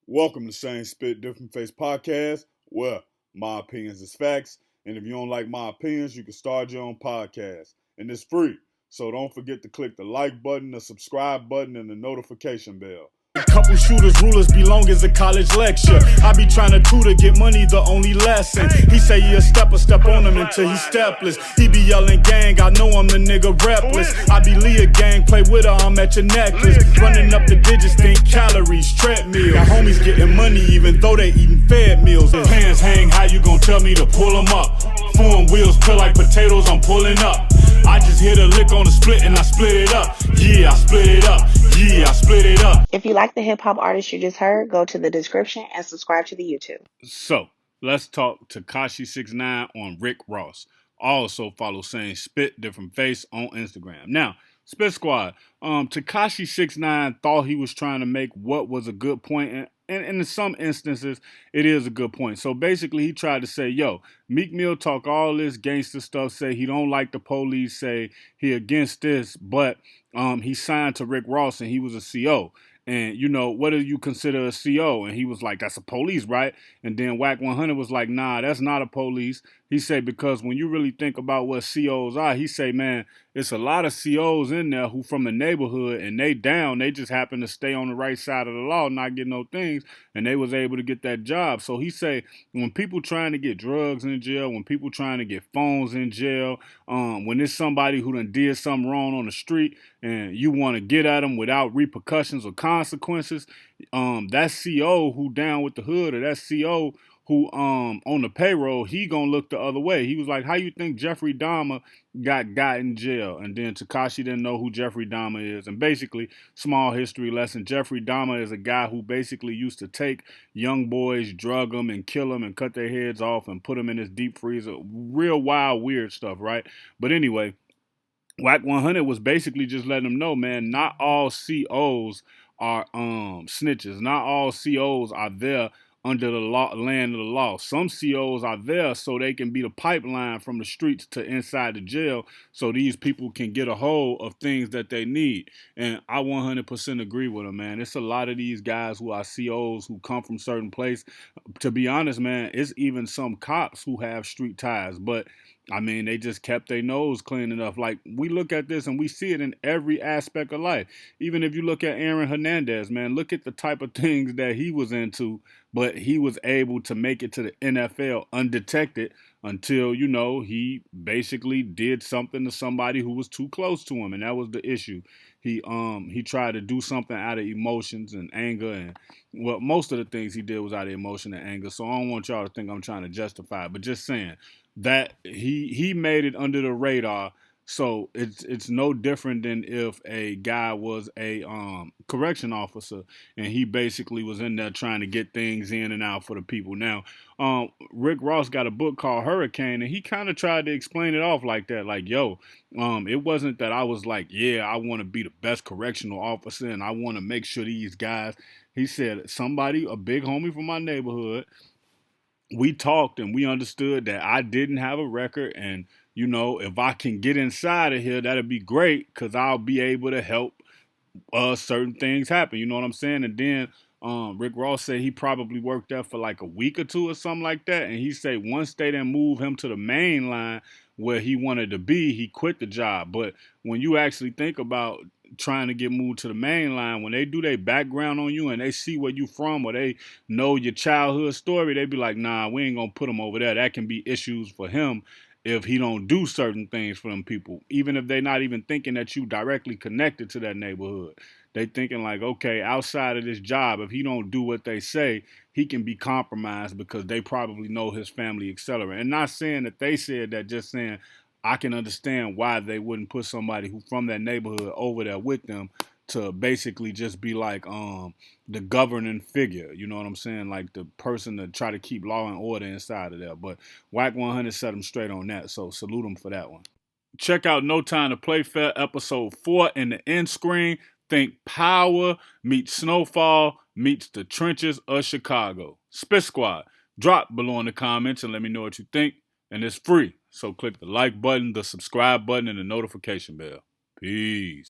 Welcome to Same Spit Different Face Podcast, where my opinions is facts. And if you don't like my opinions, you can start your own podcast. And it's free. So don't forget to click the like button, the subscribe button, and the notification bell. Couple shooters, rulers be long as a college lecture. I be trying to tutor, get money, the only lesson. He say he a step on him until he stepless. He be yelling gang, I know I'm the nigga repless. I be Leah gang, play with her, I'm at your necklace. Running up the digits, think calories, treadmill. Got homies getting money even though they eating fed meals. Hands hang, how you gon' tell me to pull them up? Foreign wheels peel like potatoes, I'm pulling up. I just hit a lick on the split and I split it up. Yeah, I split it up. Yeah, I split it up. If you like the hip hop artist you just heard, go to the description and subscribe to the YouTube. So let's talk Tekashi 6IX9INE on Rick Ross. Also follow Same Spit Different Face on Instagram. Now, Spit Squad, Tekashi 6IX9INE thought he was trying to make what was a good point, and in some instances, it is a good point. So basically, he tried to say, yo, Meek Mill talk all this gangster stuff, say he don't like the police, say he against this, but he signed to Rick Ross and he was a CO. And, you know, what do you consider a CO? And he was like, that's a police, right? And then WACK 100 was like, nah, that's not a police. He said, because when you really think about what COs are, he say, man, it's a lot of COs in there who from the neighborhood and they down. They just happen to stay on the right side of the law, not get no things, and they was able to get that job. So he say, when people trying to get drugs in jail, when people trying to get phones in jail, when there's somebody who done did something wrong on the street and you want to get at them without repercussions or consequences, that CO who down with the hood, or that CO who on the payroll, he gonna look the other way. He was like, how you think Jeffrey Dahmer got in jail? And then Tekashi didn't know who Jeffrey Dahmer is. And basically, small history lesson, Jeffrey Dahmer is a guy who basically used to take young boys, drug them and kill them and cut their heads off and put them in his deep freezer. Real wild, weird stuff, right? But anyway, WACK 100 was basically just letting them know, man, not all COs are snitches. Not all COs are there under the law, land of the law. Some COs are there so they can be the pipeline from the streets to inside the jail so these people can get a hold of things that they need. And I 100% agree with them, man. It's a lot of these guys who are COs who come from certain place. To be honest, man, it's even some cops who have street ties, but I mean, they just kept their nose clean enough. Like, we look at this and we see it in every aspect of life. Even if you look at Aaron Hernandez, man, look at the type of things that he was into, but he was able to make it to the NFL undetected until, you know, he basically did something to somebody who was too close to him, and that was the issue. He tried to do something out of emotions and anger, and well, most of the things he did was out of emotion and anger. So I don't want y'all to think I'm trying to justify it, but just saying that he made it under the radar. So it's no different than if a guy was a correction officer and he basically was in there trying to get things in and out for the people. Now, Rick Ross got a book called Hurricane, and he kind of tried to explain it off like that, like, yo, it wasn't that I was like, yeah, I want to be the best correctional officer and I want to make sure these guys. He said somebody, a big homie from my neighborhood, we talked and we understood that I didn't have a record, and you know, if I can get inside of here, that'd be great because I'll be able to help certain things happen. You know what I'm saying? And then Rick Ross said he probably worked there for like a week or two or something like that. And he said once they didn't move him to the main line where he wanted to be, he quit the job. But when you actually think about trying to get moved to the main line, when they do their background on you and they see where you from or they know your childhood story, they be like, nah, we ain't gonna put him over there. That can be issues for him if he don't do certain things for them people, even if they're not even thinking that you directly connected to that neighborhood. They thinking like, okay, outside of this job, if he don't do what they say, he can be compromised because they probably know his family, etc. And not saying that they said that, just saying I can understand why they wouldn't put somebody who from that neighborhood over there with them to basically just be like the governing figure, you know what I'm saying? Like the person to try to keep law and order inside of there. But WACK 100 set them straight on that, so salute them for that one. Check out No Time to Play Fair episode 4 in the end screen. Think Power meets Snowfall meets the trenches of Chicago. Spit Squad, drop below in the comments and let me know what you think. And it's free, so click the like button, the subscribe button, and the notification bell. Peace.